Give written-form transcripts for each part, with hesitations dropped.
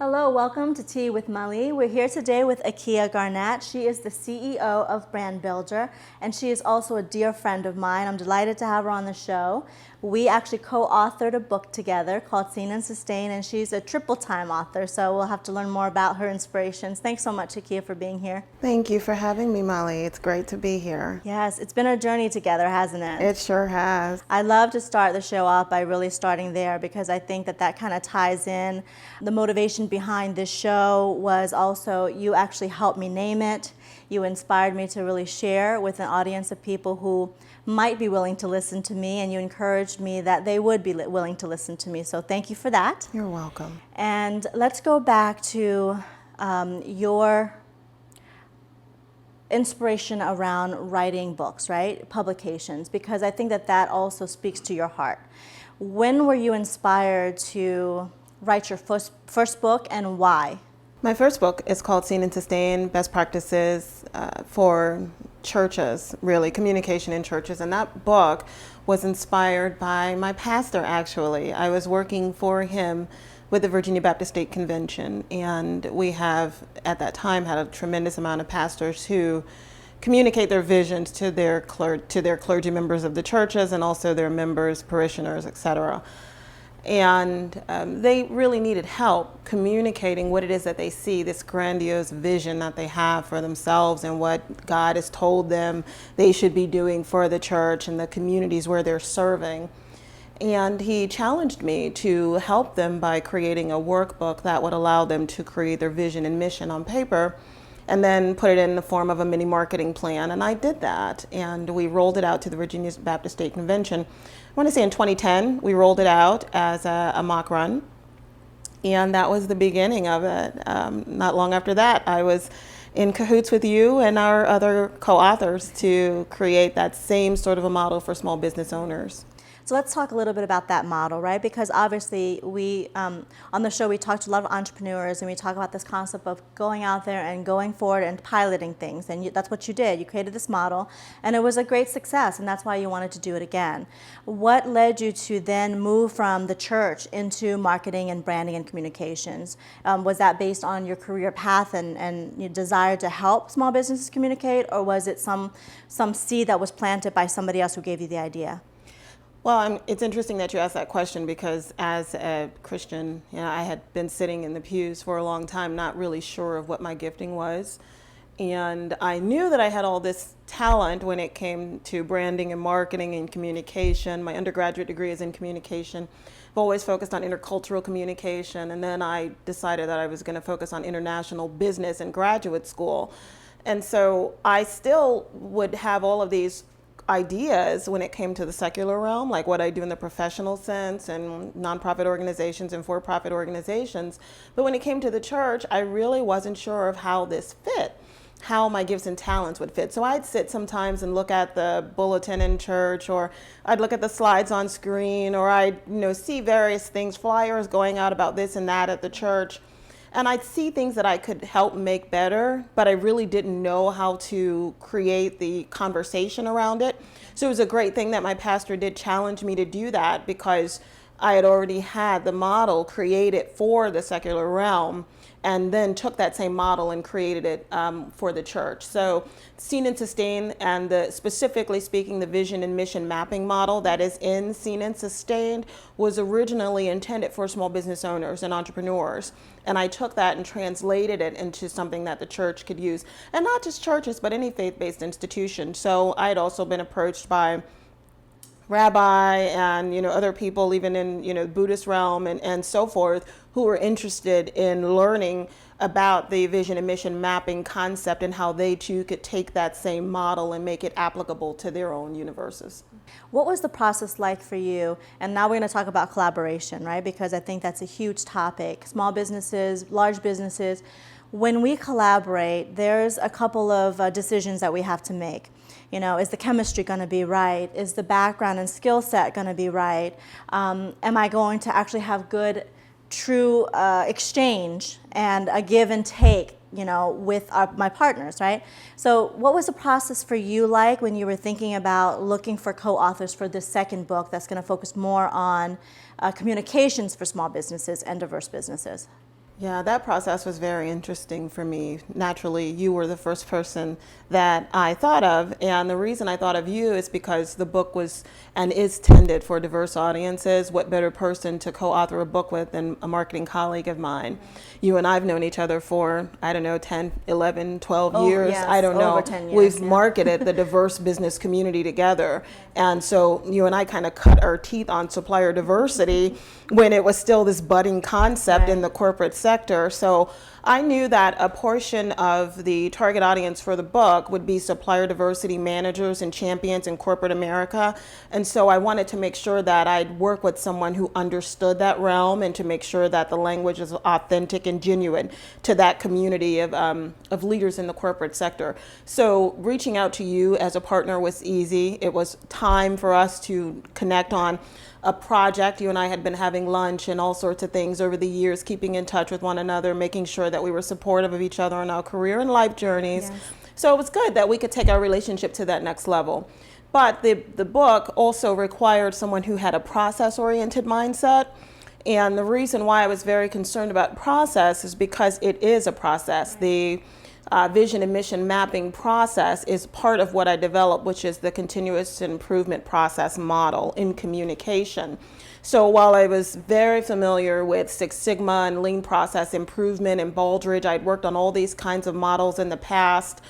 Hello, welcome to Tea with Mali. We're here today with Akia Garnett. She is the CEO of Brand Builder, and she is also a dear friend of mine. I'm delighted to have her on the show. We actually co-authored a book together called Seen and Sustain, and she's a triple-time author, so we'll have to learn more about her inspirations. Thanks so much, Akia, for being here. Thank you for having me, Molly. It's great to be here. Yes, it's been a journey together, hasn't it? It sure has. I love to start the show off by really starting there because I think that kind of ties in. The motivation behind this show was also you actually helped me name it. You inspired me to really share with an audience of people who might be willing to listen to me, and you encouraged me that they would be willing to listen to me. So thank you for that. You're welcome. And let's go back to your inspiration around writing books, right? Publications, because I think that also speaks to your heart. When were you inspired to write your first book, and why? My first book is called Seen and Sustain, Best Practices for Churches, really, communication in churches. And that book was inspired by my pastor, actually. I was working for him with the Virginia Baptist State Convention, and we have, at that time, had a tremendous amount of pastors who communicate their visions to their clergy members of the churches and also their members, parishioners, etc. And they really needed help communicating what it is that they see, this grandiose vision that they have for themselves and what God has told them they should be doing for the church and the communities where they're serving. And he challenged me to help them by creating a workbook that would allow them to create their vision and mission on paper and then put it in the form of a mini marketing plan. And I did that, and we rolled it out to the Virginia Baptist State Convention. I want to say in 2010, we rolled it out as a mock run, and that was the beginning of it. Not long after that, I was in cahoots with you and our other co-authors to create that same sort of a model for small business owners. So let's talk a little bit about that model, right? Because obviously we, on the show, we talked to a lot of entrepreneurs, and we talk about this concept of going out there and going forward and piloting things. And that's what you did. You created this model, and it was a great success, and that's why you wanted to do it again. What led you to then move from the church into marketing and branding and communications? Was that based on your career path and your desire to help small businesses communicate, or was it some seed that was planted by somebody else who gave you the idea? Well, it's interesting that you asked that question because as a Christian, I had been sitting in the pews for a long time, not really sure of what my gifting was. And I knew that I had all this talent when it came to branding and marketing and communication. My undergraduate degree is in communication. I've always focused on intercultural communication. And then I decided that I was going to focus on international business in graduate school. And so I still would have all of these ideas when it came to the secular realm, like what I do in the professional sense and nonprofit organizations and for-profit organizations. But when it came to the church, I really wasn't sure of how this fit, how my gifts and talents would fit. So I'd sit sometimes and look at the bulletin in church, or I'd look at the slides on screen, or I'd see various things, flyers going out about this and that at the church. And I'd see things that I could help make better, but I really didn't know how to create the conversation around it. So it was a great thing that my pastor did challenge me to do that, because I had already had the model created for the secular realm, and then took that same model and created it for the church. So Seen and Sustain, and specifically speaking, the vision and mission mapping model that is in Seen and Sustained was originally intended for small business owners and entrepreneurs. And I took that and translated it into something that the church could use. And not just churches, but any faith-based institution. So I had also been approached by rabbi and other people even in the Buddhist realm and so forth, who were interested in learning about the vision and mission mapping concept and how they too could take that same model and make it applicable to their own universes. What was the process like for you? And now we're going to talk about collaboration, right? Because I think that's a huge topic. Small businesses, large businesses. When we collaborate, there's a couple of decisions that we have to make. Is the chemistry going to be right? Is the background and skill set going to be right? Am I going to actually have good, true exchange and a give and take, with my partners, right? So what was the process for you like when you were thinking about looking for co-authors for this second book that's going to focus more on communications for small businesses and diverse businesses? Yeah, that process was very interesting for me. Naturally, you were the first person that I thought of. And the reason I thought of you is because the book was and is tended for diverse audiences. What better person to co-author a book with than a marketing colleague of mine? You and I have known each other for, I don't know, 10, 11, 12 years. Yes, I don't know. over 10 years, We've yeah. marketed the diverse business community together. And so you and I kind of cut our teeth on supplier diversity when it was still this budding concept in the corporate sector. So I knew that a portion of the target audience for the book would be supplier diversity managers and champions in corporate America. And so I wanted to make sure that I'd work with someone who understood that realm and to make sure that the language is authentic and genuine to that community of leaders in the corporate sector. So reaching out to you as a partner was easy. It was time for us to connect on a project. You and I had been having lunch and all sorts of things over the years, keeping in touch with one another, making sure that we were supportive of each other in our career and life journeys. Yes. So it was good that we could take our relationship to that next level. But the book also required someone who had a process-oriented mindset. And the reason why I was very concerned about process is because it is a process. The vision and mission mapping process is part of what I developed, which is the continuous improvement process model in communication. So while I was very familiar with Six Sigma and lean process improvement and Baldrige, I'd worked on all these kinds of models in the past,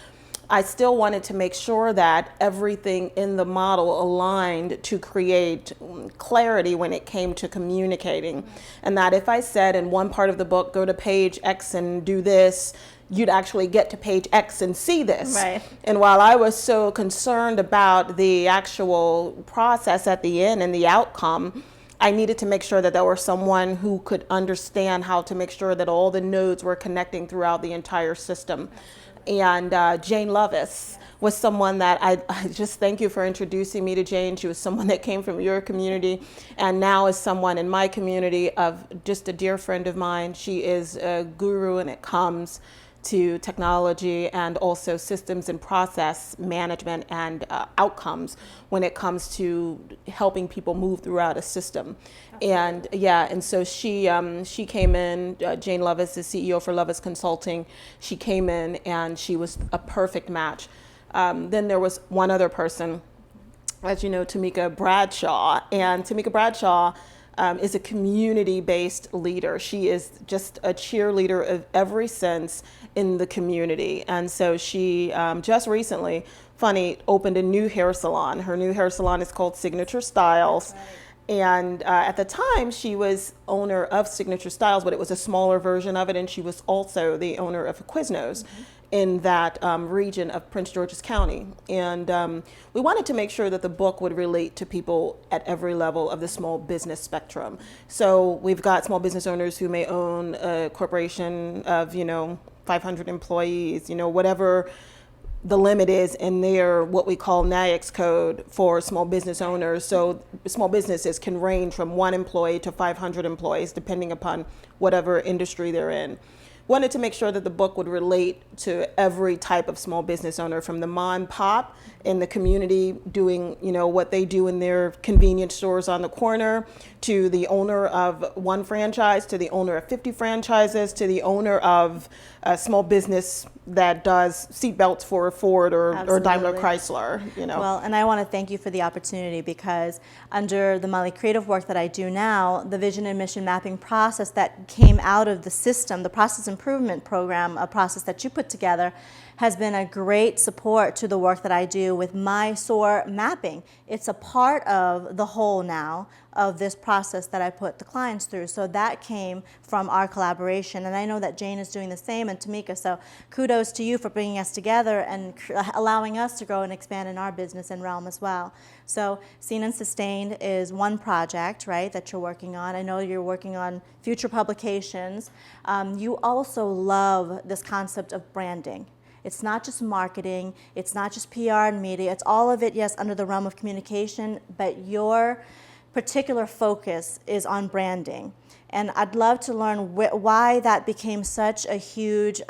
I still wanted to make sure that everything in the model aligned to create clarity when it came to communicating. And that if I said in one part of the book, go to page X and do this, you'd actually get to page X and see this. Right. And while I was so concerned about the actual process at the end and the outcome, I needed to make sure that there was someone who could understand how to make sure that all the nodes were connecting throughout the entire system. And Jane Lovis was someone that I just thank you for introducing me to Jane. She was someone that came from your community and now is someone in my community of just a dear friend of mine. She is a guru when it comes to technology and also systems and process management and outcomes when it comes to helping people move throughout a system. And yeah, and so she came in, Jane Lovis is CEO for Lovis Consulting. She came in and she was a perfect match. Then there was one other person, as you know, Tamika Bradshaw. And Tamika Bradshaw is a community-based leader. She is just a cheerleader of every sense in the community. And so she just recently, opened a new hair salon. Her new hair salon is called Signature Styles. Right. And at the time, she was owner of Signature Styles, but it was a smaller version of it. And she was also the owner of Quiznos in that region of Prince George's County. And we wanted to make sure that the book would relate to people at every level of the small business spectrum. So we've got small business owners who may own a corporation of, 500 employees, whatever the limit is in their what we call NAICS code for small business owners. So small businesses can range from 1 employee to 500 employees, depending upon whatever industry they're in. Wanted to make sure that the book would relate to every type of small business owner, from the mom and pop in the community doing, what they do in their convenience stores on the corner, to the owner of 1 franchise, to the owner of 50 franchises, to the owner of a small business that does seatbelts for Ford or Daimler Chrysler. Well, and I want to thank you for the opportunity, because under the Molly creative work that I do now, the vision and mission mapping process that came out of the system, the process improvement program, a process that you put together, has been a great support to the work that I do with my SOAR mapping. It's a part of the whole now of this process that I put the clients through. So that came from our collaboration. And I know that Jane is doing the same, and Tamika. So kudos to you for bringing us together and allowing us to grow and expand in our business and realm as well. So Seen and Sustained is one project, right, that you're working on. I know you're working on future publications. You also love this concept of branding. It's not just marketing, it's not just PR and media, it's all of it, yes, under the realm of communication, but your particular focus is on branding. And I'd love to learn why that became such a huge,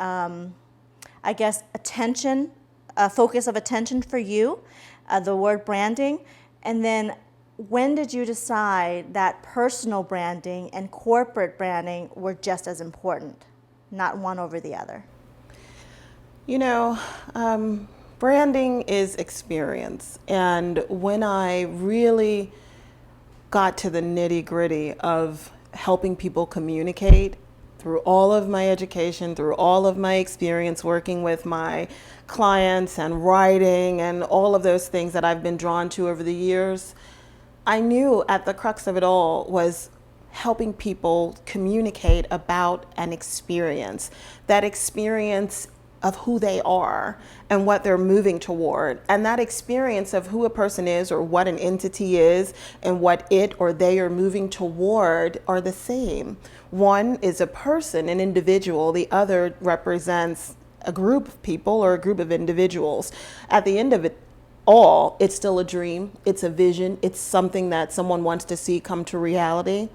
attention, focus of attention for you, the word branding. And then when did you decide that personal branding and corporate branding were just as important? not one over the other? You know, branding is experience. And when I really got to the nitty gritty of helping people communicate through all of my education, through all of my experience working with my clients and writing and all of those things that I've been drawn to over the years, I knew at the crux of it all was helping people communicate about an experience, that experience of who they are and what they're moving toward. And that experience of who a person is or what an entity is and what it or they are moving toward are the same. One is a person, an individual. The other represents a group of people or a group of individuals. At the end of it all, it's still a dream. It's a vision. It's something that someone wants to see come to reality.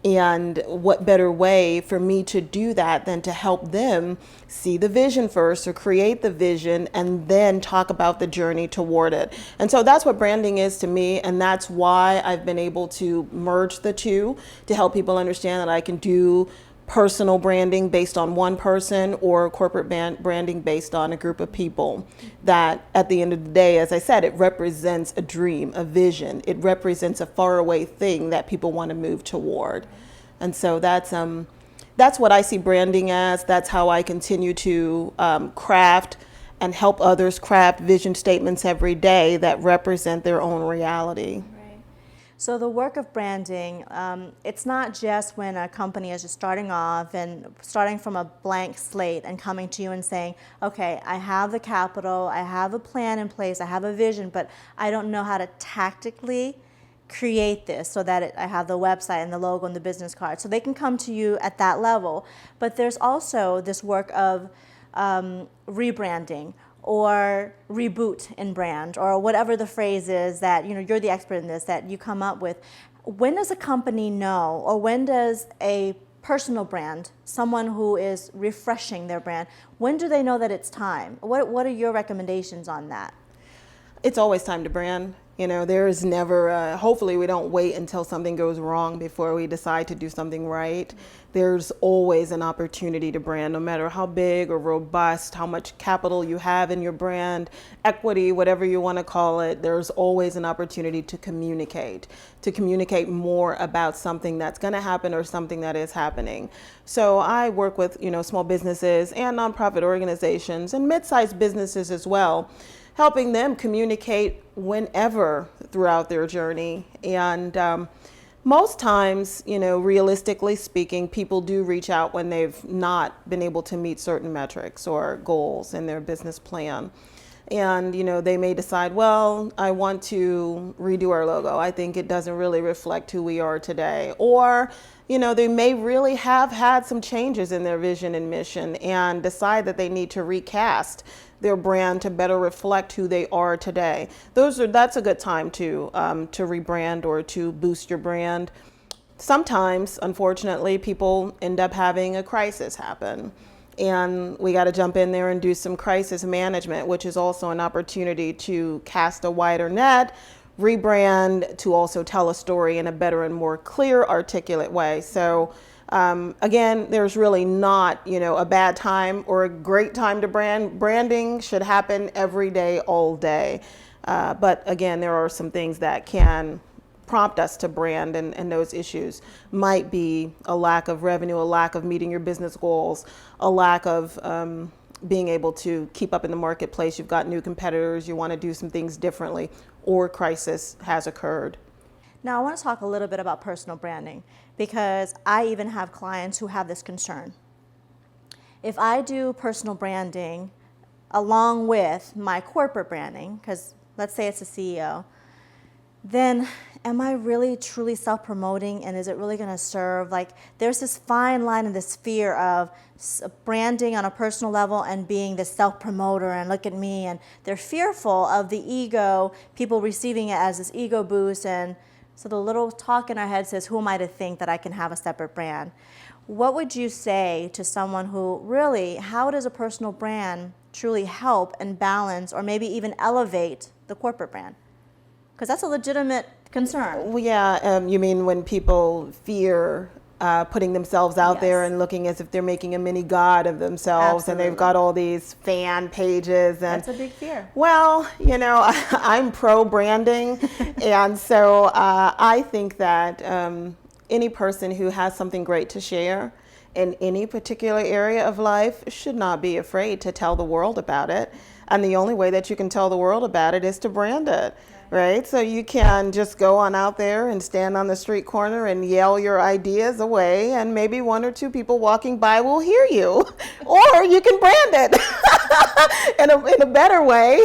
And what better way for me to do that than to help them see the vision first or create the vision and then talk about the journey toward it. And so that's what branding is to me. And that's why I've been able to merge the two to help people understand that I can do personal branding based on one person or corporate branding based on a group of people. That at the end of the day, as I said, it represents a dream, a vision. It represents a faraway thing that people want to move toward. And so that's what I see branding as. That's how I continue to craft and help others craft vision statements every day that represent their own reality. So the work of branding, it's not just when a company is just starting off and starting from a blank slate and coming to you and saying, okay, I have the capital, I have a plan in place, I have a vision, but I don't know how to tactically create this so that I have the website and the logo and the business card. So they can come to you at that level. But there's also this work of rebranding or reboot in brand, or whatever the phrase is that, you're the expert in this, that you come up with. When does a company know, or when does a personal brand, someone who is refreshing their brand, when do they know that it's time? What are your recommendations on that? It's always time to brand. There is never, hopefully we don't wait until something goes wrong before we decide to do something right. There's always an opportunity to brand, no matter how big or robust, how much capital you have in your brand, equity, whatever you want to call it. There's always an opportunity to communicate more about something that's going to happen or something that is happening. So I work with, small businesses and nonprofit organizations and mid-sized businesses as well, helping them communicate whenever throughout their journey. And most times, realistically speaking, people do reach out when they've not been able to meet certain metrics or goals in their business plan. And, they may decide, well, I want to redo our logo. I think it doesn't really reflect who we are today. Or, they may really have had some changes in their vision and mission and decide that they need to recast their brand to better reflect who they are today. That's a good time to rebrand or to boost your brand. Sometimes, unfortunately, people end up having a crisis happen. And we got to jump in there and do some crisis management, which is also an opportunity to cast a wider net, rebrand, to also tell a story in a better and more clear, articulate way. So again, there's really not, a bad time or a great time to brand. Branding should happen every day, all day. But again, there are some things that can prompt us to brand, and those issues might be a lack of revenue, a lack of meeting your business goals, a lack of being able to keep up in the marketplace. You've got new competitors, you want to do some things differently, or crisis has occurred. Now I want to talk a little bit about personal branding, because I even have clients who have this concern. If I do personal branding along with my corporate branding, because let's say it's a CEO, then am I really truly self-promoting, and is it really going to serve? Like, there's this fine line and this fear of branding on a personal level and being the self-promoter and look at me, and they're fearful of the ego, people receiving it as this ego boost, and so the little talk in our head says, who am I to think that I can have a separate brand? What would you say to someone who really, how does a personal brand truly help and balance or maybe even elevate the corporate brand? Because that's a legitimate concern. Well, yeah, you mean when people fear putting themselves out there Yes. and looking as if they're making a mini god of themselves, and they've Absolutely. got all these fan pages. And That's a big fear. well, I'm pro branding, and so I think that any person who has something great to share in any particular area of life should not be afraid to tell the world about it. And the only way that you can tell the world about it is to brand it. Right? So you can just go on out there and stand on the street corner and yell your ideas away, and maybe one or two people walking by will hear you. Or you can brand it in a better way,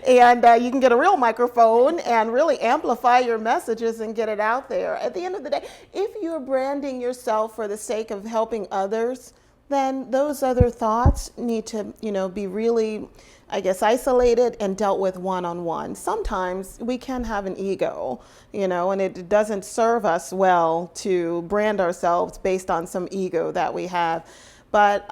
and you can get a real microphone and really amplify your messages and get it out there. At the end of the day, if you're branding yourself for the sake of helping others, then those other thoughts need to, be really, I guess, isolated and dealt with one-on-one. Sometimes we can have an ego, and it doesn't serve us well to brand ourselves based on some ego that we have. But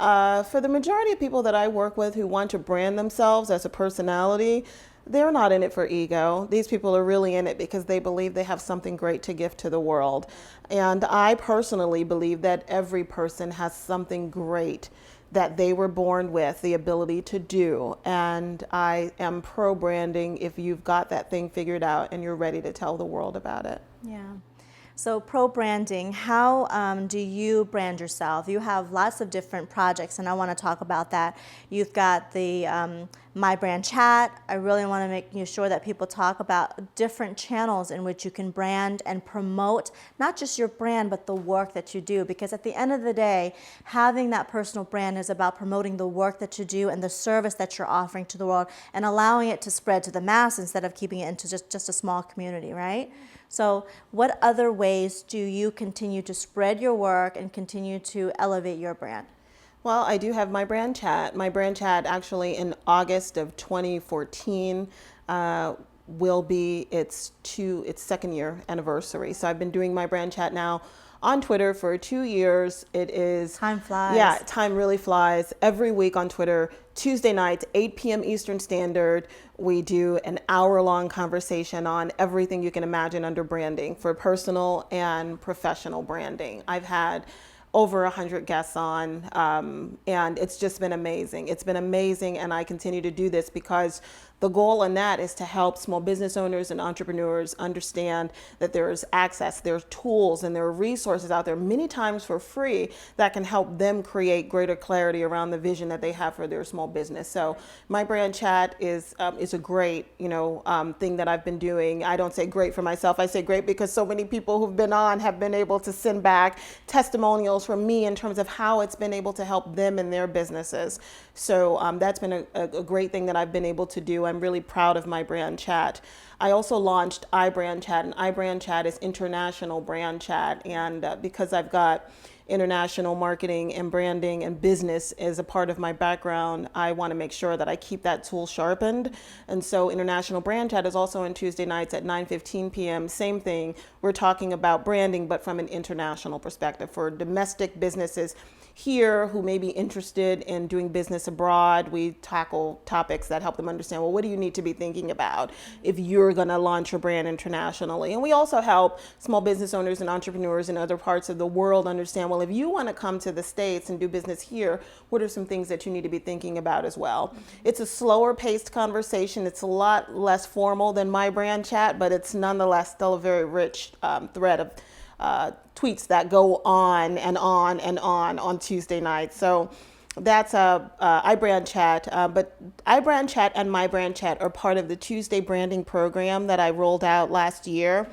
for the majority of people that I work with who want to brand themselves as a personality, they're not in it for ego. These people are really in it because they believe they have something great to give to the world. And I personally believe that every person has something great that they were born with the ability to do. And I am pro branding if you've got that thing figured out and you're ready to tell the world about it. Yeah. So pro branding, how do you brand yourself? You have lots of different projects, and I want to talk about that. You've got the My Brand Chat. I really want to make sure that people talk about different channels in which you can brand and promote not just your brand, but the work that you do. Because at the end of the day, having that personal brand is about promoting the work that you do and the service that you're offering to the world and allowing it to spread to the mass instead of keeping it into just a small community, right? So what other ways do you continue to spread your work and continue to elevate your brand? Well, I do have My Brand Chat. My Brand Chat actually in August of 2014 will be its second year anniversary. So I've been doing My Brand Chat now on Twitter for 2 years. It is Time flies. Yeah, time really flies. Every week on Twitter, Tuesday nights, 8 p.m. Eastern Standard, we do an hour-long conversation on everything you can imagine under branding for personal and professional branding. I've had over 100 guests on, and it's just been amazing. It's been amazing, and I continue to do this because the goal in that is to help small business owners and entrepreneurs understand that there's access, there's tools, and there are resources out there, many times for free, that can help them create greater clarity around the vision that they have for their small business. So My Brand Chat is a great, thing that I've been doing. I don't say great for myself. I say great because so many people who've been on have been able to send back testimonials from me in terms of how it's been able to help them in their businesses. So that's been a great thing that I've been able to do. I'm really proud of My Brand Chat. I also launched iBrand Chat, and iBrand Chat is international brand chat. And because I've got international marketing and branding and business as a part of my background, I want to make sure that I keep that tool sharpened. And so International Brand Chat is also on Tuesday nights at 9:15 p.m. Same thing. We're talking about branding, but from an international perspective for domestic businesses here who may be interested in doing business abroad. We tackle topics that help them understand, well, what do you need to be thinking about if you're going to launch your brand internationally? And we also help small business owners and entrepreneurs in other parts of the world understand, well, if you want to come to the States and do business here, what are some things that you need to be thinking about as well? It's a slower paced conversation. It's a lot less formal than My Brand Chat, but it's nonetheless still a very rich thread of tweets that go on and on and on Tuesday nights. So that's iBrand Chat. But iBrand Chat and My Brand Chat are part of the Tuesday branding program that I rolled out last year.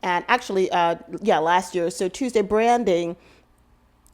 And actually, last year. So Tuesday branding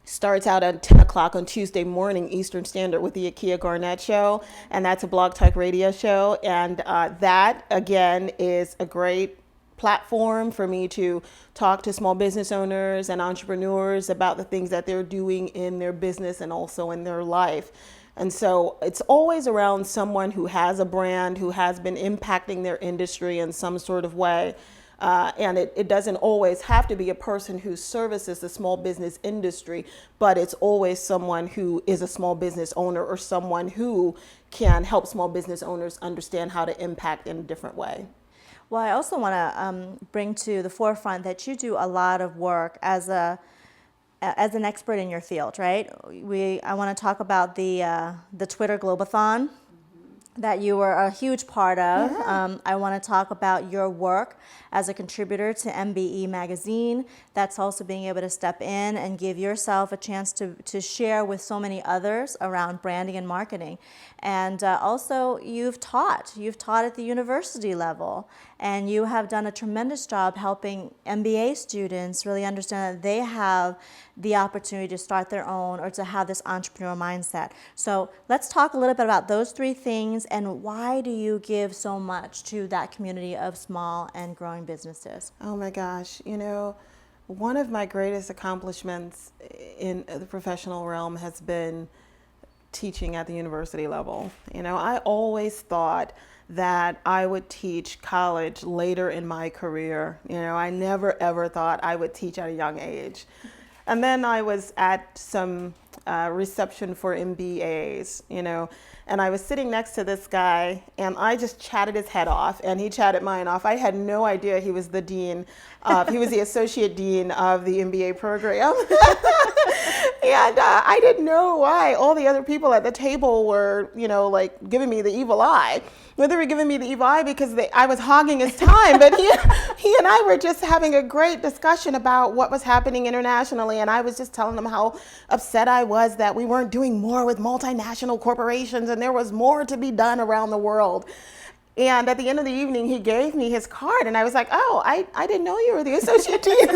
starts out at 10 o'clock on Tuesday morning Eastern Standard with the Akia Garnett show. And that's a Blog Talk Radio show. And that, again, is a great platform for me to talk to small business owners and entrepreneurs about the things that they're doing in their business and also in their life. And so it's always around someone who has a brand, who has been impacting their industry in some sort of way. And it doesn't always have to be a person who services the small business industry, but it's always someone who is a small business owner or someone who can help small business owners understand how to impact in a different way. Well, I also want to bring to the forefront that you do a lot of work as a as an expert in your field, right? I want to talk about the Twitter Globathon that you were a huge part of. I want to talk about your work as a contributor to MBE magazine. That's also being able to step in and give yourself a chance to share with so many others around branding and marketing. And also you've taught at the university level, and you have done a tremendous job helping MBA students really understand that they have the opportunity to start their own or to have this entrepreneurial mindset. So let's talk a little bit about those three things, and why do you give so much to that community of small and growing businesses? Oh my gosh, one of my greatest accomplishments in the professional realm has been teaching at the university level. I always thought that I would teach college later in my career. I never ever thought I would teach at a young age. And then I was at some reception for MBAs, and I was sitting next to this guy, and I just chatted his head off, and he chatted mine off. I had no idea he was the dean. He was the associate dean of the MBA program. And I didn't know why all the other people at the table were, like giving me the evil eye. They were giving me the evil eye because I was hogging his time, but he and I were just having a great discussion about what was happening internationally, and I was just telling him how upset I was that we weren't doing more with multinational corporations and there was more to be done around the world. And at the end of the evening, he gave me his card, and I was like, oh, I didn't know you were the associate dean.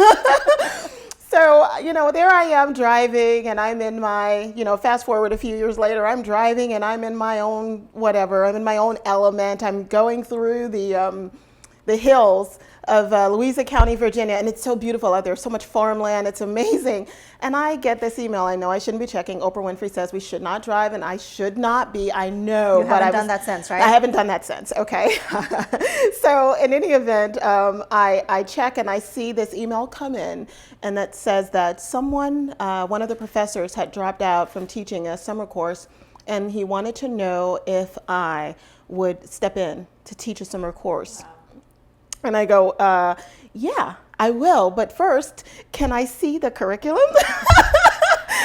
So, there I am driving, and I'm in my, fast forward a few years later, I'm driving and I'm in my own whatever, I'm in my own element. I'm going through the hills of Louisa County, Virginia, and it's so beautiful out there, so much farmland, it's amazing. And I get this email. I know I shouldn't be checking. Oprah Winfrey says we should not drive, and I should not be. I know. You haven't done that since, right? I haven't done that since, okay. So in any event, I check and I see this email come in, and that says that someone, one of the professors had dropped out from teaching a summer course, and he wanted to know if I would step in to teach a summer course. Wow. And I go, yeah, I will, but first, can I see the curriculum?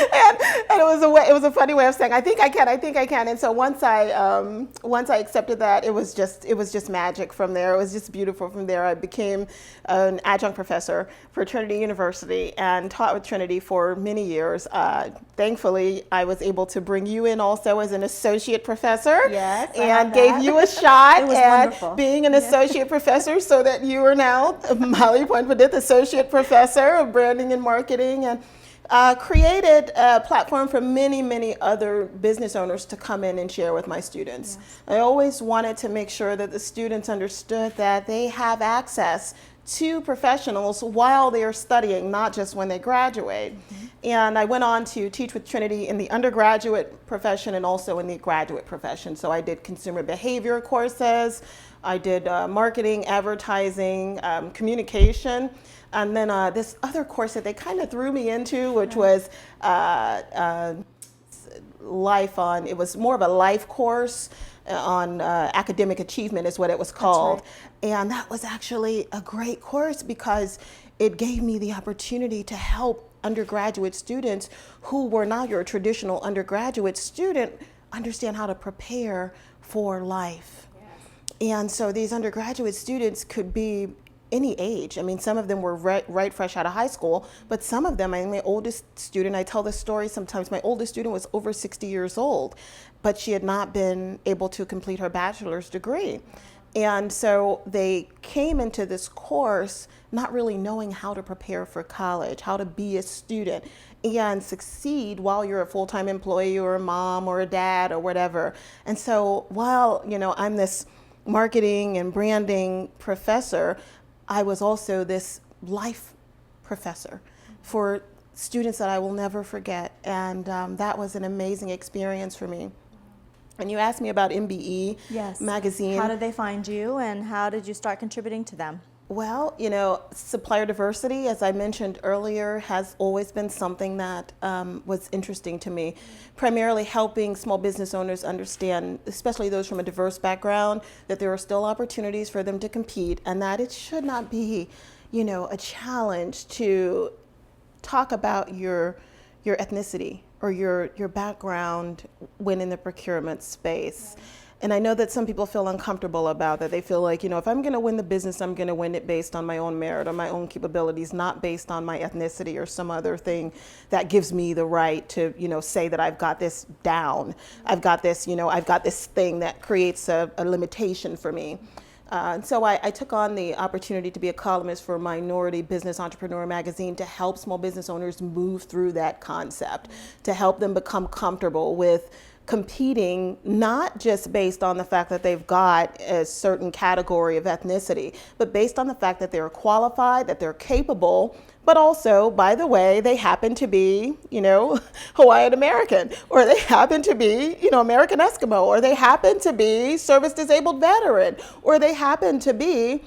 and it was a funny way of saying, I think I can. And so once I accepted that, it was just magic from there. It was just beautiful from there. I became an adjunct professor for Trinity University and taught with Trinity for many years. Thankfully, I was able to bring you in also as an associate professor. Yes, and gave you a shot at wonderful. Being an associate professor, so that you are now Molly Phonpadith, associate professor of branding and marketing, and created a platform for many, many other business owners to come in and share with my students. Yes. I always wanted to make sure that the students understood that they have access to professionals while they are studying, not just when they graduate. Mm-hmm. And I went on to teach with Trinity in the undergraduate profession and also in the graduate profession. So I did consumer behavior courses, I did marketing, advertising, communication. And then this other course that they kind of threw me into, which was it was more of a life course on academic achievement is what it was called. That's right. And that was actually a great course because it gave me the opportunity to help undergraduate students who were not your traditional undergraduate student understand how to prepare for life. Yes. And so these undergraduate students could be any age. I mean, some of them were right fresh out of high school, but some of them, my oldest student, I tell this story sometimes, my oldest student was over 60 years old, but she had not been able to complete her bachelor's degree. And so they came into this course not really knowing how to prepare for college, how to be a student and succeed while you're a full-time employee or a mom or a dad or whatever. And so while, I'm this marketing and branding professor, I was also this life professor for students that I will never forget. And that was an amazing experience for me. And you asked me about MBE magazine. How did they find you, and how did you start contributing to them? Well, supplier diversity, as I mentioned earlier, has always been something that was interesting to me, primarily helping small business owners understand, especially those from a diverse background, that there are still opportunities for them to compete, and that it should not be, a challenge to talk about your ethnicity or your background when in the procurement space. Right. And I know that some people feel uncomfortable about that. They feel like, if I'm going to win the business, I'm going to win it based on my own merit or my own capabilities, not based on my ethnicity or some other thing that gives me the right to, say that I've got this down. I've got this, I've got this thing that creates a limitation for me. And so I took on the opportunity to be a columnist for Minority Business Entrepreneur magazine to help small business owners move through that concept, to help them become comfortable with competing, not just based on the fact that they've got a certain category of ethnicity, but based on the fact that they're qualified, that they're capable, but also, by the way, they happen to be, Hawaiian American, or they happen to be, American Eskimo, or they happen to be service disabled veteran, or they happen to be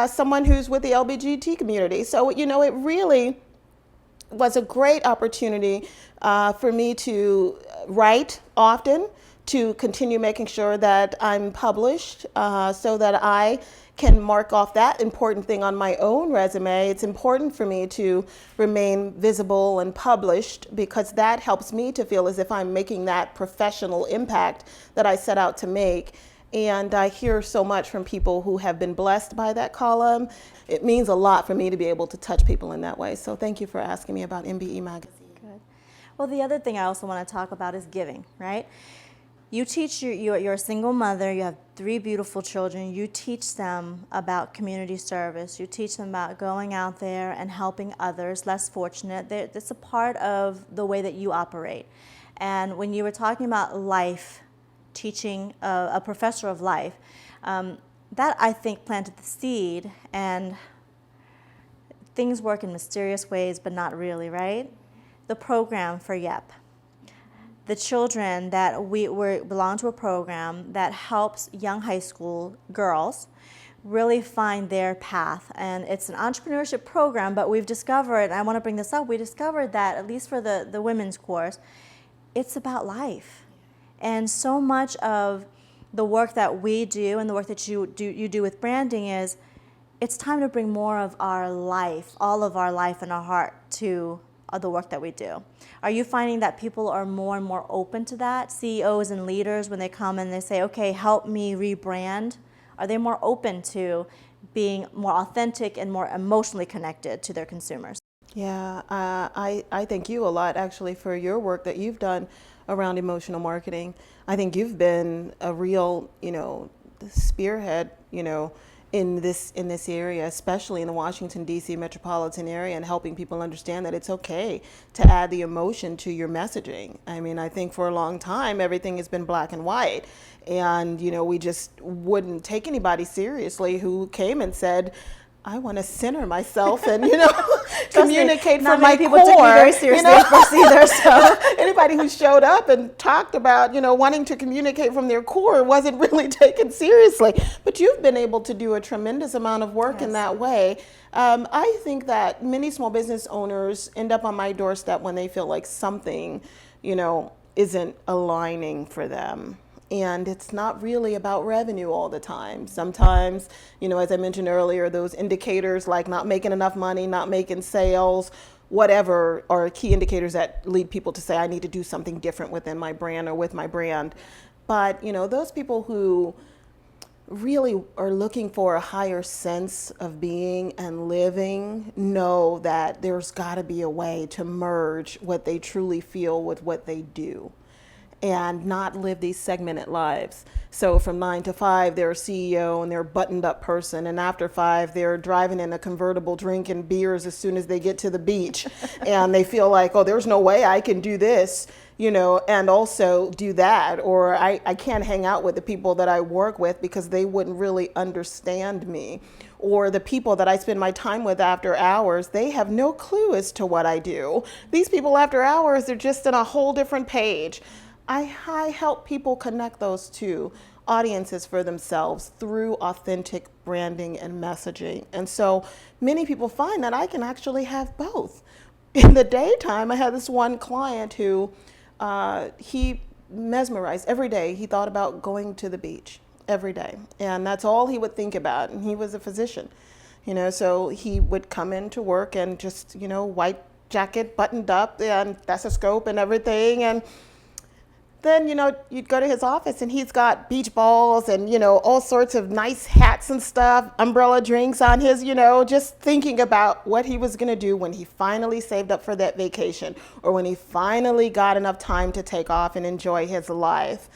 someone who's with the LGBT community. So, it really was a great opportunity for me to write often, to continue making sure that I'm published so that I can mark off that important thing on my own resume. It's important for me to remain visible and published because that helps me to feel as if I'm making that professional impact that I set out to make. And I hear so much from people who have been blessed by that column. It means a lot for me to be able to touch people in that way. So thank you for asking me about MBE Magazine. Good. Well, the other thing I also want to talk about is giving, right? You teach, you're a single mother, you have 3 beautiful children, you teach them about community service, you teach them about going out there and helping others less fortunate. It's a part of the way that you operate. And when you were talking about life, teaching a professor of life, that I think planted the seed, and things work in mysterious ways, but not really, right? The program for YEP. The children that we belong to a program that helps young high school girls really find their path. And it's an entrepreneurship program, but we've discovered, and I want to bring this up, we discovered that, at least for the women's course, it's about life. And so much of the work that we do and the work that you do with branding is, it's time to bring more of our life, all of our life and our heart to the work that we do. Are you finding that people are more and more open to that? CEOs and leaders, when they come and they say, okay, help me rebrand, are they more open to being more authentic and more emotionally connected to their consumers? Yeah, I thank you a lot actually for your work that you've done around emotional marketing. I think you've been a real, spearhead, in this area, especially in the Washington, D.C. metropolitan area, and helping people understand that it's okay to add the emotion to your messaging. I mean, I think for a long time, everything has been black and white. And, we just wouldn't take anybody seriously who came and said, I want to center myself and, communicate from my core. Not many people took me very seriously at first either. So anybody who showed up and talked about, wanting to communicate from their core wasn't really taken seriously. But you've been able to do a tremendous amount of work in that way. I think that many small business owners end up on my doorstep when they feel like something, isn't aligning for them. And it's not really about revenue all the time. Sometimes, as I mentioned earlier, those indicators like not making enough money, not making sales, whatever, are key indicators that lead people to say, I need to do something different within my brand or with my brand. But, those people who really are looking for a higher sense of being and living know that there's got to be a way to merge what they truly feel with what they do, and not live these segmented lives. So from 9 to 5, they're a CEO and they're a buttoned up person. And after 5, they're driving in a convertible drinking beers as soon as they get to the beach. And they feel like, oh, there's no way I can do this, and also do that. Or I can't hang out with the people that I work with because they wouldn't really understand me. Or the people that I spend my time with after hours, they have no clue as to what I do. These people after hours, they're just on a whole different page. I help people connect those two audiences for themselves through authentic branding and messaging. And so many people find that I can actually have both. In the daytime, I had this one client who he mesmerized every day. He thought about going to the beach every day. And that's all he would think about. And he was a physician, so he would come into work and just, wipe jacket buttoned up and stethoscope and everything. And then, you'd go to his office and he's got beach balls and, all sorts of nice hats and stuff, umbrella drinks on his, just thinking about what he was going to do when he finally saved up for that vacation or when he finally got enough time to take off and enjoy his life.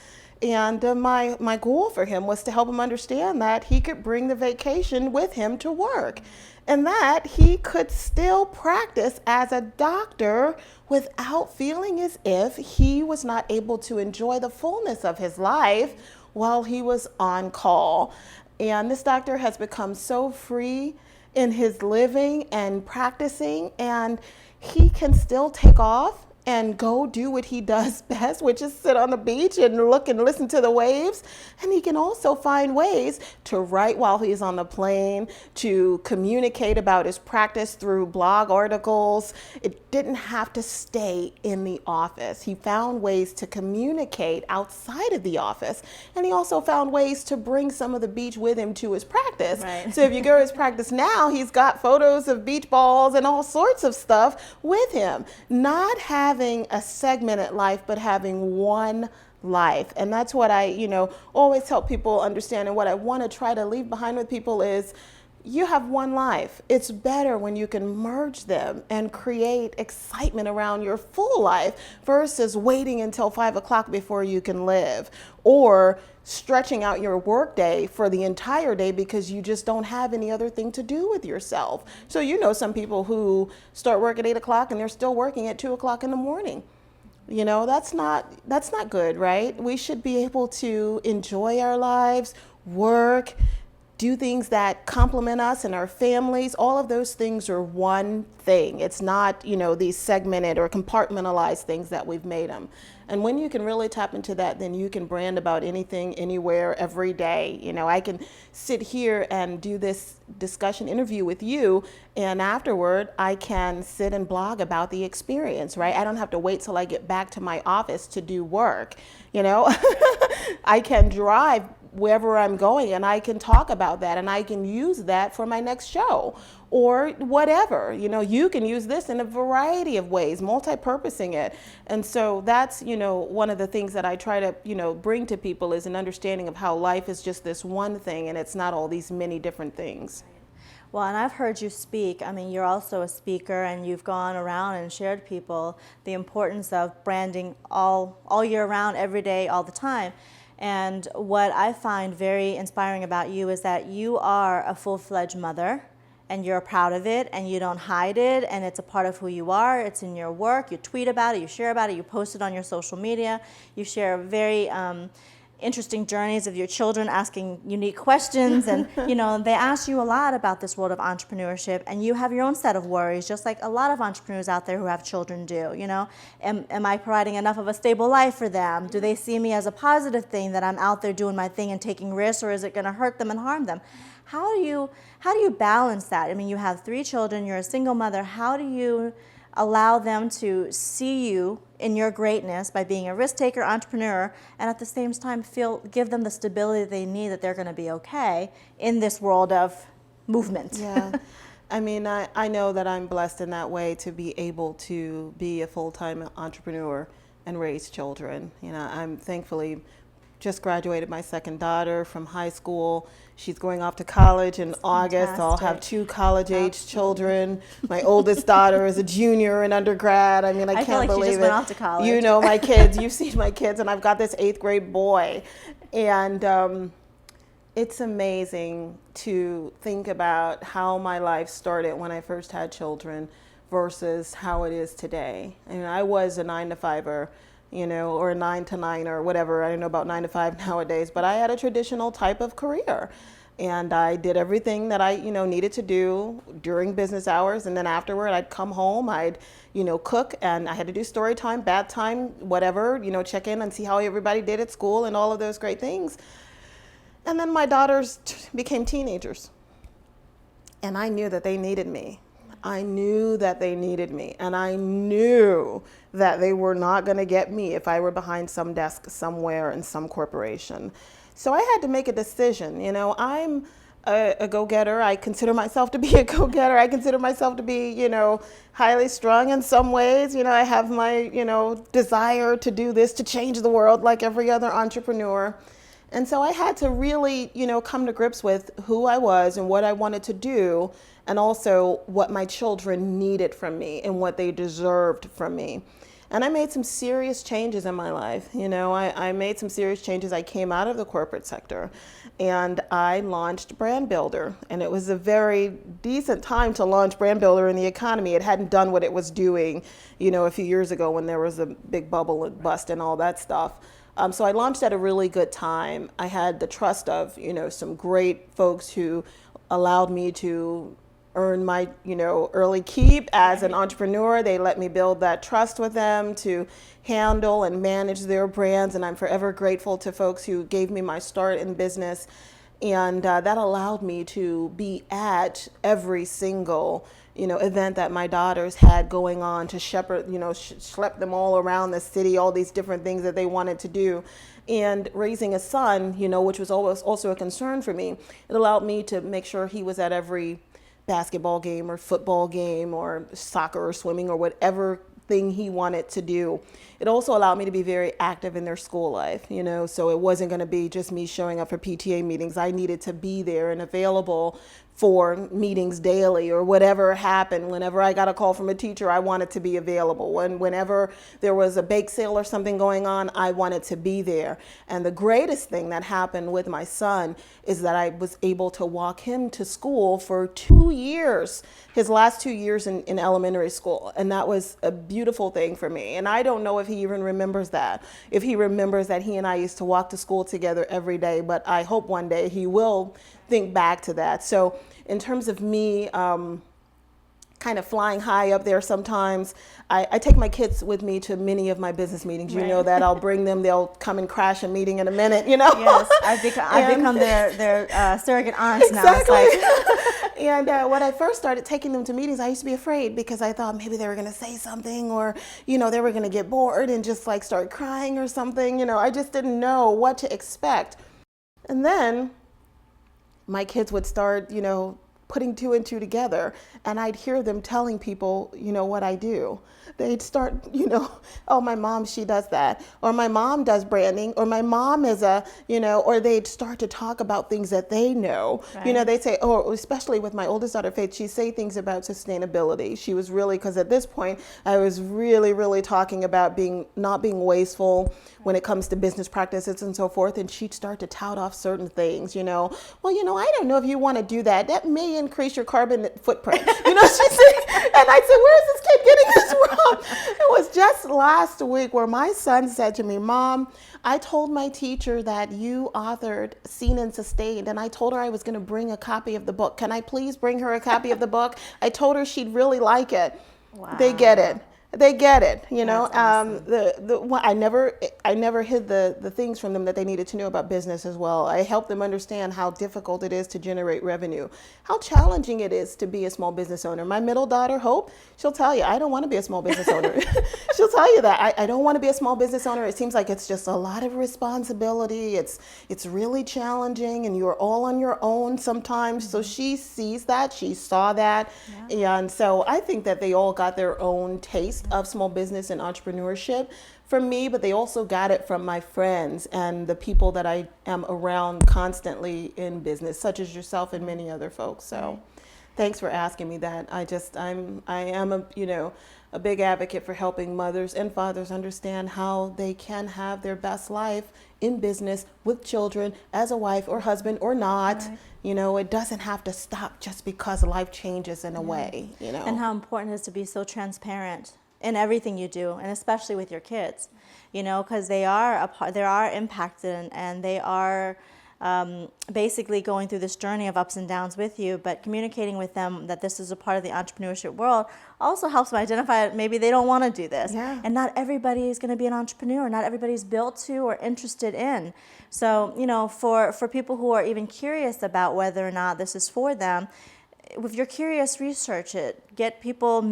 And my goal for him was to help him understand that he could bring the vacation with him to work and that he could still practice as a doctor without feeling as if he was not able to enjoy the fullness of his life while he was on call. And this doctor has become so free in his living and practicing, and he can still take off and go do what he does best, which is sit on the beach and look and listen to the waves. And he can also find ways to write while he's on the plane, to communicate about his practice through blog articles. It didn't have to stay in the office. He found ways to communicate outside of the office. And he also found ways to bring some of the beach with him to his practice. Right. So if you go to his practice now, he's got photos of beach balls and all sorts of stuff with him. Not having a segmented life, but having one life. And that's what I, always help people understand. And what I want to try to leave behind with people is you have one life. It's better when you can merge them and create excitement around your full life versus waiting until 5 o'clock before you can live, or stretching out your work day for the entire day because you just don't have any other thing to do with yourself. So some people who start work at 8 o'clock and they're still working at 2 o'clock in the morning. That's not good, right? We should be able to enjoy our lives, work, do things that complement us and our families. All of those things are one thing. It's not, these segmented or compartmentalized things that we've made them. And when you can really tap into that, then you can brand about anything, anywhere, every day. I can sit here and do this discussion interview with you, and afterward, I can sit and blog about the experience, right? I don't have to wait till I get back to my office to do work, I can drive wherever I'm going and I can talk about that and I can use that for my next show or whatever. You can use this in a variety of ways, multi-purposing it. And so that's, one of the things that I try to, bring to people is an understanding of how life is just this one thing and it's not all these many different things. Well, and I've heard you speak. I mean, you're also a speaker and you've gone around and shared people the importance of branding all year round, every day, all the time. And what I find very inspiring about you is that you are a full-fledged mother and you're proud of it and you don't hide it and it's a part of who you are. It's in your work. You tweet about it, you share about it, you post it on your social media. You share very interesting journeys of your children asking unique questions and they ask you a lot about this world of entrepreneurship and you have your own set of worries, just like a lot of entrepreneurs out there who have children do. Am I providing enough of a stable life for them? Do they see me as a positive thing that I'm out there doing my thing and taking risks, or is it going to hurt them and harm them? How do you balance that? I mean, you have 3 children, you're a single mother. How do you allow them to see you in your greatness by being a risk taker, entrepreneur, and at the same time give them the stability they need, that they're going to be okay in this world of movement? Yeah. I mean, I know that I'm blessed in that way to be able to be a full-time entrepreneur and raise children. I'm thankfully just graduated my second daughter from high school. She's going off to college in August. I'll have 2 college-age children. My oldest daughter is a junior in undergrad. I mean, I can't believe she just went off to college. My kids. You've seen my kids, and I've got this 8th grade boy. And it's amazing to think about how my life started when I first had children versus how it is today. I was a 9-to-5er. Or a 9 to 9 or whatever. I don't know about 9 to 5 nowadays, but I had a traditional type of career. And I did everything that I, needed to do during business hours. And then afterward, I'd come home, I'd, cook, and I had to do story time, bath time, whatever, check in and see how everybody did at school and all of those great things. And then my daughters became teenagers. And I knew that they needed me. I knew that they needed me, and I knew that they were not going to get me if I were behind some desk somewhere in some corporation. So I had to make a decision. I'm a go-getter. I consider myself to be a go-getter. I consider myself to be, highly strung in some ways. I have my, desire to do this, to change the world like every other entrepreneur. And so I had to really, come to grips with who I was and what I wanted to do, and also what my children needed from me and what they deserved from me. And I made some serious changes in my life. I made some serious changes. I came out of the corporate sector and I launched Brand Builder. And it was a very decent time to launch Brand Builder in the economy. It hadn't done what it was doing, a few years ago when there was a big bubble and bust and all that stuff. So I launched at a really good time. I had the trust of, some great folks who allowed me to earn my, early keep as an entrepreneur. They let me build that trust with them to handle and manage their brands. And I'm forever grateful to folks who gave me my start in business. And that allowed me to be at every single, event that my daughters had going on, to shepherd, schlep them all around the city, all these different things that they wanted to do. And raising a son, which was always also a concern for me, it allowed me to make sure he was at every basketball game or football game or soccer or swimming or whatever thing he wanted to do. It also allowed me to be very active in their school life, so it wasn't going to be just me showing up for PTA meetings. I needed to be there and available for meetings daily or whatever happened. Whenever I got a call from a teacher, I wanted to be available. Whenever there was a bake sale or something going on, I wanted to be there. And the greatest thing that happened with my son is that I was able to walk him to school for 2 years, his last 2 years in elementary school. And that was a beautiful thing for me. And I don't know if he even remembers that, if he remembers that he and I used to walk to school together every day, but I hope one day he will think back to that. So in terms of me kind of flying high up there sometimes, I take my kids with me to many of my business meetings. You know that. I'll bring them. They'll come and crash a meeting in a minute, Yes, I've become their surrogate aunts now. Exactly. It's like And when I first started taking them to meetings, I used to be afraid because I thought maybe they were going to say something, or, they were going to get bored and just like start crying or something. I just didn't know what to expect. And then my kids would start, putting 2 and 2 together, and I'd hear them telling people, what I do. They'd start, oh, my mom, she does that, or my mom does branding, or my mom is or they'd start to talk about things that they know. Right. They'd say, oh, especially with my oldest daughter, Faith, she'd say things about sustainability. She was really, because at this point, I was really, really talking about not being wasteful when it comes to business practices and so forth, and she'd start to tout off certain things, well, I don't know if you want to do that. That may increase your carbon footprint. She said, and I said, where is this kid getting this from? It was just last week where my son said to me, Mom, I told my teacher that you authored Seen and Sustained, and I told her I was going to bring a copy of the book. Can I please bring her a copy of the book? I told her she'd really like it. Wow. They get it. They get it, That's awesome. I never hid the things from them that they needed to know about business as well. I helped them understand how difficult it is to generate revenue, how challenging it is to be a small business owner. My middle daughter, Hope, she'll tell you, I don't want to be a small business owner. She'll tell you that. I don't want to be a small business owner. It seems like it's just a lot of responsibility. It's really challenging, and you're all on your own sometimes. So she sees that, she saw that. Yeah. And so I think that they all got their own taste of small business and entrepreneurship from me, but they also got it from my friends and the people that I am around constantly in business, such as yourself and many other folks. So thanks for asking me that. I am a big advocate for helping mothers and fathers understand how they can have their best life in business with children, as a wife or husband or not. Right. It doesn't have to stop just because life changes in a way, And how important it is to be so transparent in everything you do, and especially with your kids, because they are impacted, and they are basically going through this journey of ups and downs with you. But communicating with them that this is a part of the entrepreneurship world also helps them identify maybe they don't want to do this. Yeah. And not everybody is going to be an entrepreneur. Not everybody's built to or interested in. So, for people who are even curious about whether or not this is for them, if you're curious, research it. Get people,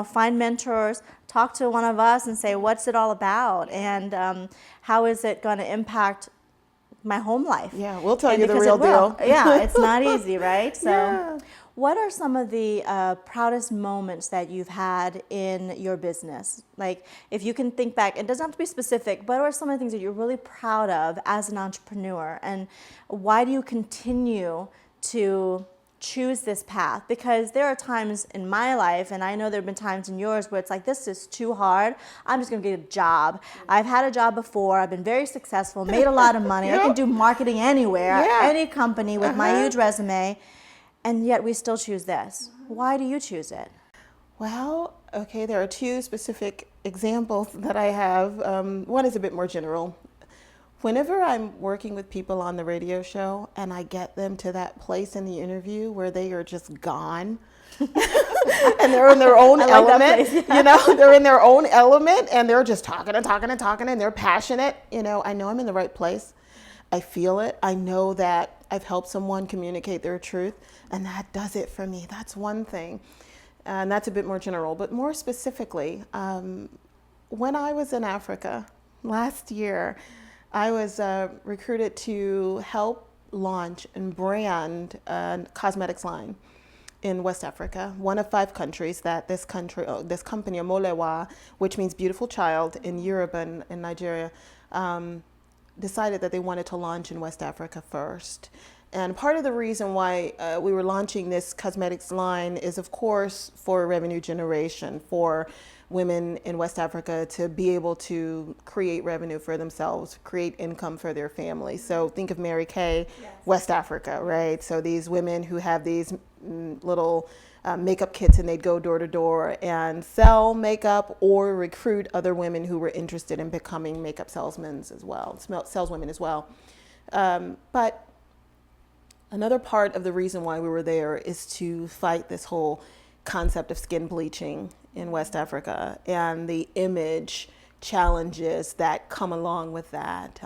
find mentors, talk to one of us and say, what's it all about? And how is it going to impact my home life. Yeah, we'll tell And you the because real it will. deal. Yeah, it's not easy, right? So, Yeah. what are some of the proudest moments that you've had in your business? Like, if you can think back, it doesn't have to be specific, but what are some of the things that you're really proud of as an entrepreneur? And why do you continue to choose this path? Because there are times in my life, and I know there have been times in yours, where it's like, this is too hard. I'm just going to get a job. I've had a job before. I've been very successful, made a lot of money. I can do marketing anywhere, Yeah. any company with my huge resume. And yet we still choose this. Why do you choose it? Well, okay, there are two specific examples that I have. One is a bit more general. Whenever I'm working with people on the radio show and I get them to that place in the interview where they are just gone and they're in their own element, you know, they're in their own element and they're just talking and talking and talking and they're passionate, you know, I know I'm in the right place. I feel it. I know that I've helped someone communicate their truth, and that does it for me. That's one thing. And that's a bit more general. But more specifically, when I was in Africa last year, I was recruited to help launch and brand a cosmetics line in West Africa, one of 5 countries that this company, Molewa, which means beautiful child in Yoruba and in Nigeria, decided that they wanted to launch in West Africa first. And part of the reason why we were launching this cosmetics line is, of course, for revenue generation, for women in West Africa to be able to create revenue for themselves, create income for their family. So think of Mary Kay, yes. West Africa, right? So these women who have these little makeup kits, and they'd go door to door and sell makeup or recruit other women who were interested in becoming makeup saleswomen as well. But another part of the reason why we were there is to fight this whole concept of skin bleaching in West Africa and the image challenges that come along with that,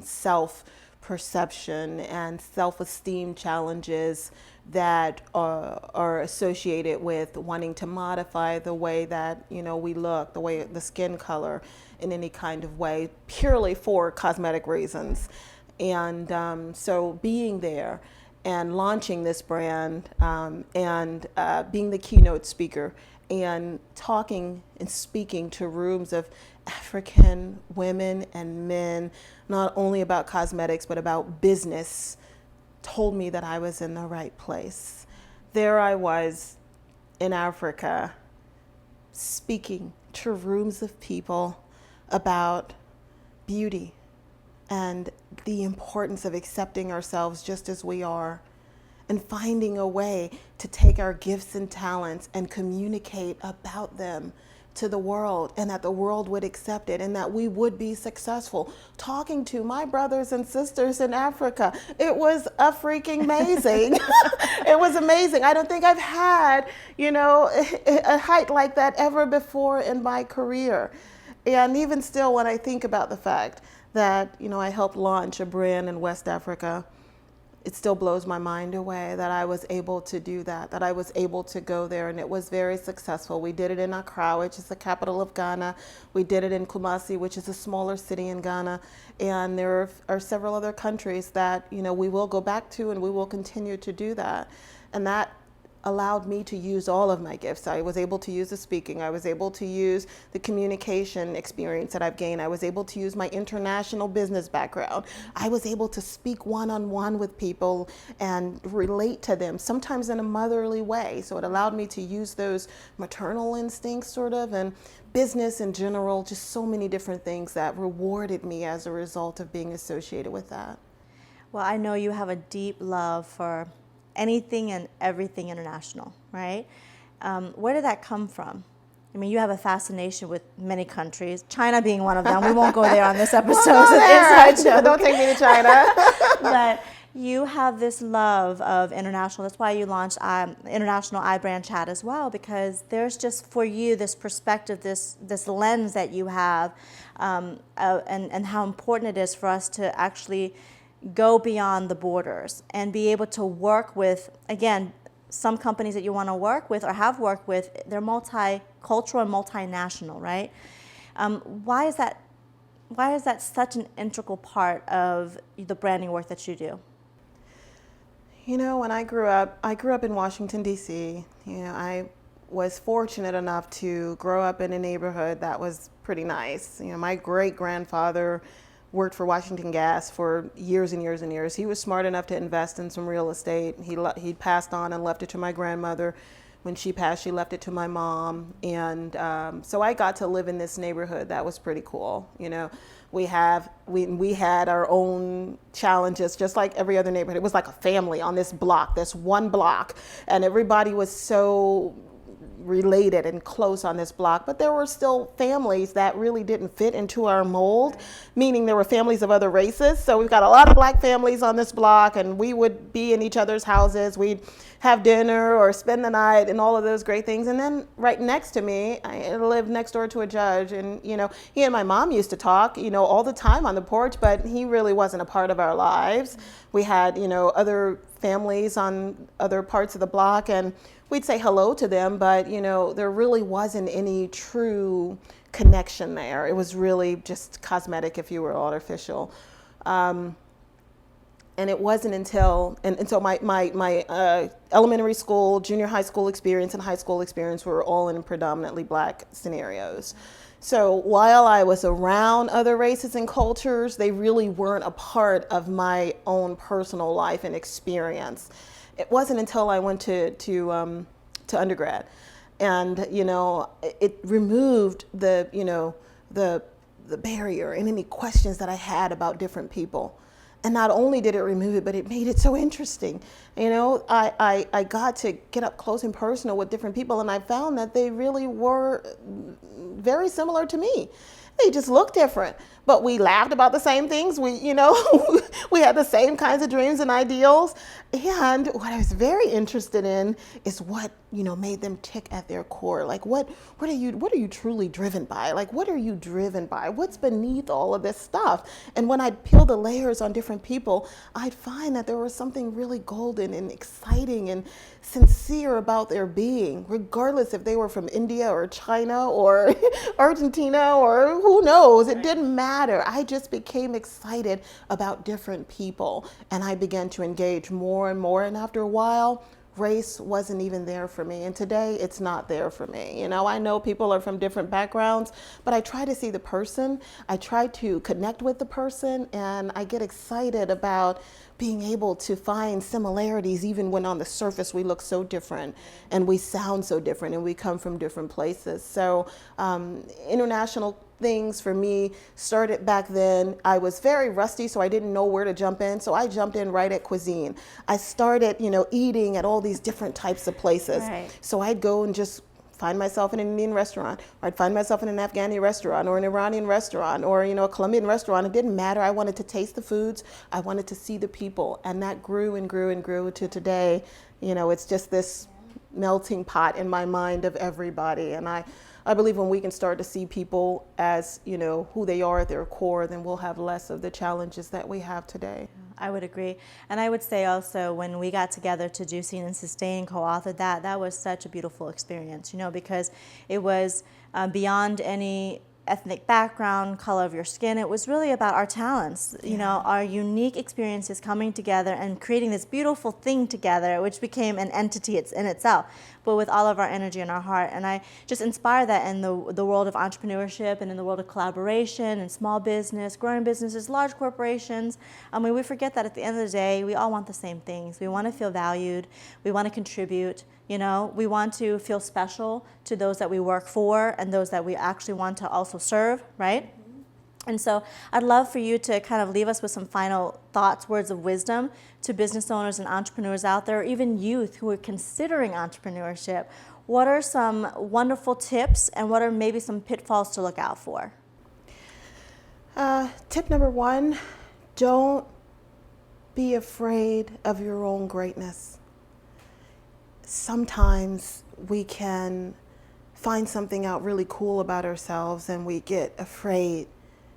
self-perception and self-esteem challenges that are associated with wanting to modify the way that, you know, we look, the way, the skin color in any kind of way, purely for cosmetic reasons. And so being there and launching this brand and being the keynote speaker and talking and speaking to rooms of African women and men, not only about cosmetics, but about business, told me that I was in the right place. There I was in Africa speaking to rooms of people about beauty and the importance of accepting ourselves just as we are and finding a way to take our gifts and talents and communicate about them to the world, and that the world would accept it and that we would be successful. Talking to my brothers and sisters in Africa, it was a freaking amazing. It was amazing. I don't think I've had, you know, a height like that ever before in my career. And even still, when I think about the fact that, you know, I helped launch a brand in West Africa, it still blows my mind away that I was able to do that I was able to go there, and it was very successful. We did it in Accra, which is the capital of Ghana. We did it in Kumasi, which is a smaller city in Ghana. And there are several other countries that, you know, we will go back to, and we will continue to do that. And that allowed me to use all of my gifts. I was able to use the speaking. I was able to use the communication experience that I've gained. I was able to use my international business background. I was able to speak one-on-one with people and relate to them, sometimes in a motherly way. So it allowed me to use those maternal instincts sort of, and business in general, just so many different things that rewarded me as a result of being associated with that. Well, I know you have a deep love for anything and everything international, right? Where did that come from? I mean, you have a fascination with many countries, China being one of them. We won't go there on this episode. Don't take me to China. But you have this love of international. That's why you launched International iBrand Chat as well, because there's just for you this perspective, this lens that you have, and how important it is for us to actually go beyond the borders and be able to work with, again, some companies that you want to work with or have worked with, they're multicultural and multinational, right? Why is that why is that such an integral part of the branding work that you do? You know, when I grew up in Washington, D.C. You know, I was fortunate enough to grow up in a neighborhood that was pretty nice. You know, my great-grandfather worked for Washington Gas for years and years and years. He was smart enough to invest in some real estate. He passed on and left it to my grandmother. When she passed, she left it to my mom. And so I got to live in this neighborhood. That was pretty cool. You know, we had our own challenges, just like every other neighborhood. It was like a family on this block, this one block. And everybody was so related and close on this block, but there were still families that really didn't fit into our mold, meaning there were families of other races. So we've got a lot of black families on this block, and we would be in each other's houses. We'd have dinner or spend the night and all of those great things. And then right next to me, I lived next door to a judge, and you know, he and my mom used to talk, you know, all the time on the porch, but he really wasn't a part of our lives. We had, you know, other families on other parts of the block, and we'd say hello to them, but you know, there really wasn't any true connection there. It was really just cosmetic, if you were artificial. And it wasn't until my elementary school, junior high school experience, and high school experience were all in predominantly black scenarios. So while I was around other races and cultures, they really weren't a part of my own personal life and experience. It wasn't until I went to undergrad, and you know, it removed the barrier and any questions that I had about different people. And not only did it remove it, but it made it so interesting. You know, I got to get up close and personal with different people, and I found that they really were very similar to me. They just looked different, but we laughed about the same things. We had the same kinds of dreams and ideals. And what I was very interested in is what, you know, made them tick at their core. Like, what are you truly driven by? Like, what are you driven by? What's beneath all of this stuff? And when I'd peel the layers on different people, I'd find that there was something really golden and exciting and sincere about their being, regardless if they were from India or China or Argentina or who knows. It didn't matter. I just became excited about different people, and I began to engage more and more. And after a while, race wasn't even there for me. And today it's not there for me. You know, I know people are from different backgrounds, but I try to see the person. I try to connect with the person, and I get excited about being able to find similarities even when on the surface we look so different and we sound so different and we come from different places. So international things for me started back then. I was very rusty, so I didn't know where to jump in. So I jumped in right at cuisine. I started, you know, eating at all these different types of places. Right. So I'd go and just find myself in an Indian restaurant, or I'd find myself in an Afghani restaurant or an Iranian restaurant or, you know, a Colombian restaurant. It didn't matter. I wanted to taste the foods. I wanted to see the people. And that grew and grew and grew to today. You know, it's just this melting pot in my mind of everybody. And I believe when we can start to see people as, you know, who they are at their core, then we'll have less of the challenges that we have today. I would agree. And I would say also when we got together to do Seen and Sustain, co-authored that was such a beautiful experience, you know, because it was beyond any ethnic background, color of your skin. It was really about our talents, you know, our unique experiences coming together and creating this beautiful thing together, which became an entity in itself, but with all of our energy and our heart. And I just inspire that in the world of entrepreneurship and in the world of collaboration and small business, growing businesses, large corporations. I mean, we forget that at the end of the day, we all want the same things. We want to feel valued. We want to contribute. You know, we want to feel special to those that we work for and those that we actually want to also serve, right? Mm-hmm. And so I'd love for you to kind of leave us with some final thoughts, words of wisdom to business owners and entrepreneurs out there, or even youth who are considering entrepreneurship. What are some wonderful tips and what are maybe some pitfalls to look out for? Tip number one, don't be afraid of your own greatness. Sometimes we can find something out really cool about ourselves and we get afraid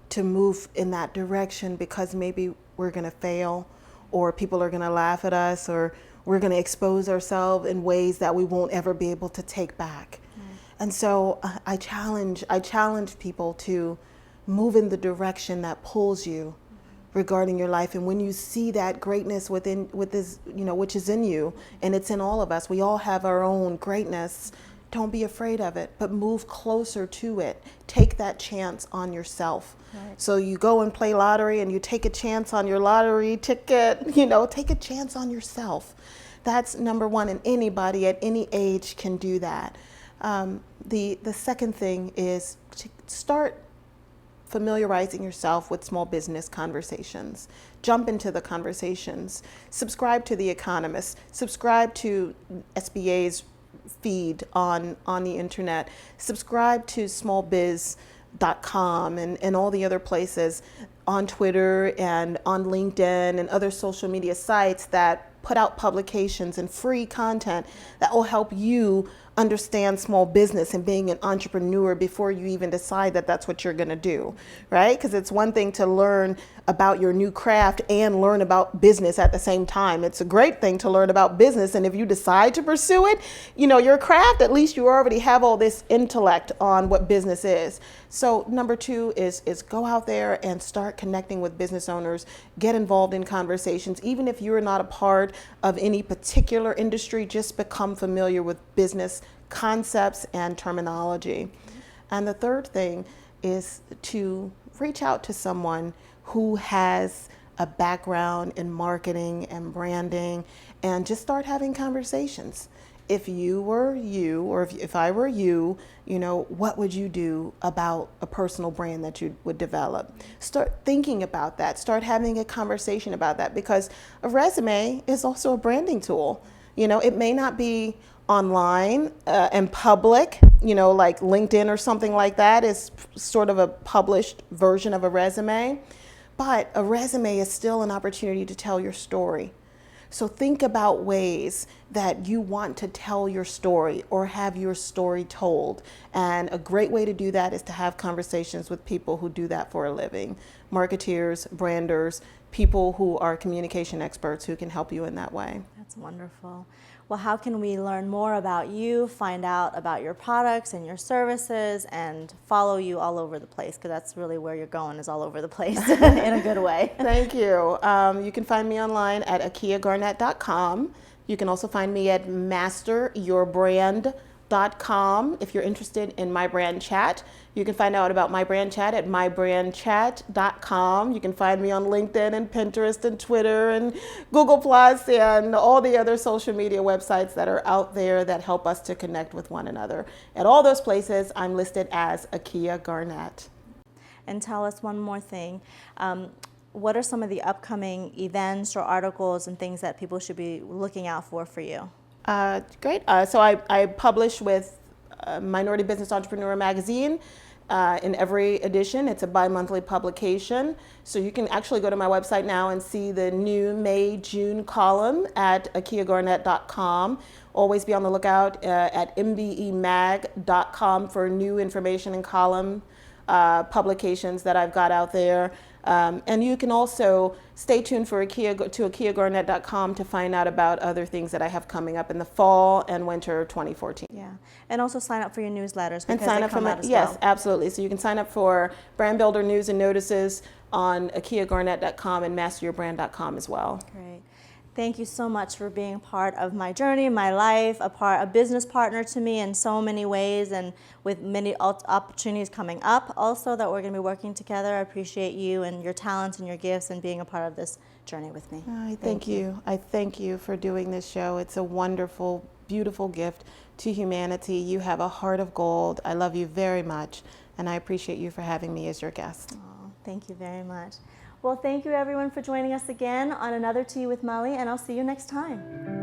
to move in that direction because maybe we're going to fail or people are going to laugh at us or we're going to expose ourselves in ways that we won't ever be able to take back. And so I challenge people to move in the direction that pulls you regarding your life. And when you see that greatness with this, which is in you, and it's in all of us, we all have our own greatness. Don't be afraid of it, but move closer to it. Take that chance on yourself. Right. So you go and play lottery and you take a chance on your lottery ticket, take a chance on yourself. That's number one, and anybody at any age can do that. The second thing is to start familiarizing yourself with small business conversations. Jump into the conversations. Subscribe to The Economist. Subscribe to SBA's feed on the internet. Subscribe to smallbiz.com and all the other places on Twitter and on LinkedIn and other social media sites that put out publications and free content that will help you understand small business and being an entrepreneur before you even decide that that's what you're going to do, right? Because it's one thing to learn about your new craft and learn about business at the same time. It's a great thing to learn about business, and if you decide to pursue it, your craft, at least you already have all this intellect on what business is. So number two is go out there and start connecting with business owners, get involved in conversations. Even if you're not a part of any particular industry, just become familiar with business concepts and terminology. And the third thing is to reach out to someone who has a background in marketing and branding and just start having conversations. If you were you, or if I were you, what would you do about a personal brand that you would develop? Start thinking about that. Start having a conversation about that, because a resume is also a branding tool. It may not be online and public, like LinkedIn or something like that is sort of a published version of a resume, but a resume is still an opportunity to tell your story. So think about ways that you want to tell your story or have your story told. And a great way to do that is to have conversations with people who do that for a living. Marketeers, branders, people who are communication experts who can help you in that way. That's wonderful. Well, how can we learn more about you, find out about your products and your services, and follow you all over the place? Because that's really where you're going, is all over the place in a good way. Thank you. You can find me online at akiagarnett.com. You can also find me at masteryourbrand.com. If you're interested in My Brand Chat, you can find out about My Brand Chat at mybrandchat.com. You can find me on LinkedIn and Pinterest and Twitter and Google Plus and all the other social media websites that are out there that help us to connect with one another. At all those places, I'm listed as Akia Garnett. And tell us one more thing. What are some of the upcoming events or articles and things that people should be looking out for you? Great. So I publish with Minority Business Entrepreneur magazine in every edition. It's a bi-monthly publication. So you can actually go to my website now and see the new May-June column at akiagarnett.com. Always be on the lookout at mbemag.com for new information and column publications that I've got out there. And you can also stay tuned to akiagarnett.com to find out about other things that I have coming up in the fall and winter 2014. Yeah, and also sign up for your newsletters. And sign up for my, yes, absolutely. So you can sign up for Brand Builder news and notices on akiagarnett.com and masteryourbrand.com as well. Great. Thank you so much for being part of my journey, my life, a business partner to me in so many ways, and with many opportunities coming up also that we're going to be working together. I appreciate you and your talents and your gifts and being a part of this journey with me. I thank you. I thank you for doing this show. It's a wonderful, beautiful gift to humanity. You have a heart of gold. I love you very much, and I appreciate you for having me as your guest. Oh, thank you very much. Well, thank you everyone for joining us again on another Tea with Molly, and I'll see you next time.